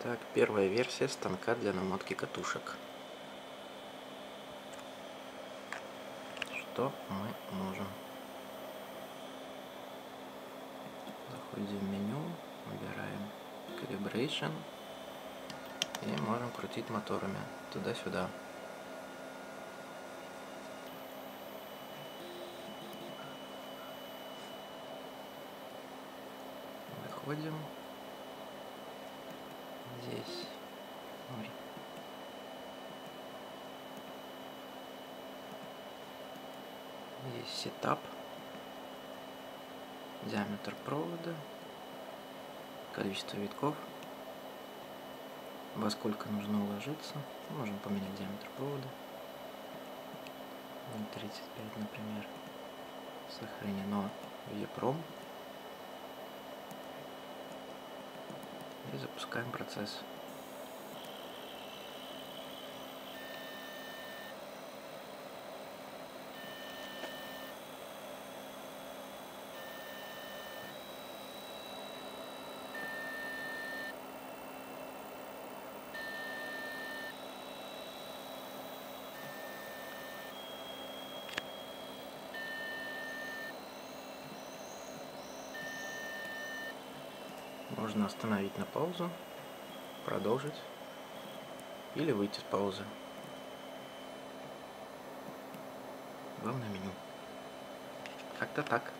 Так, первая версия станка для намотки катушек. Что мы можем? Заходим в меню, выбираем Calibration и можем крутить моторами туда-сюда. Выходим. Здесь. Ой. Здесь сетап. Диаметр провода. Количество витков. Во сколько нужно уложиться. Можем поменять диаметр провода. 0,35, например. Сохранено в EEPROM. И запускаем процесс. Можно остановить на паузу, продолжить или выйти с паузы. Главное меню. Как-то так.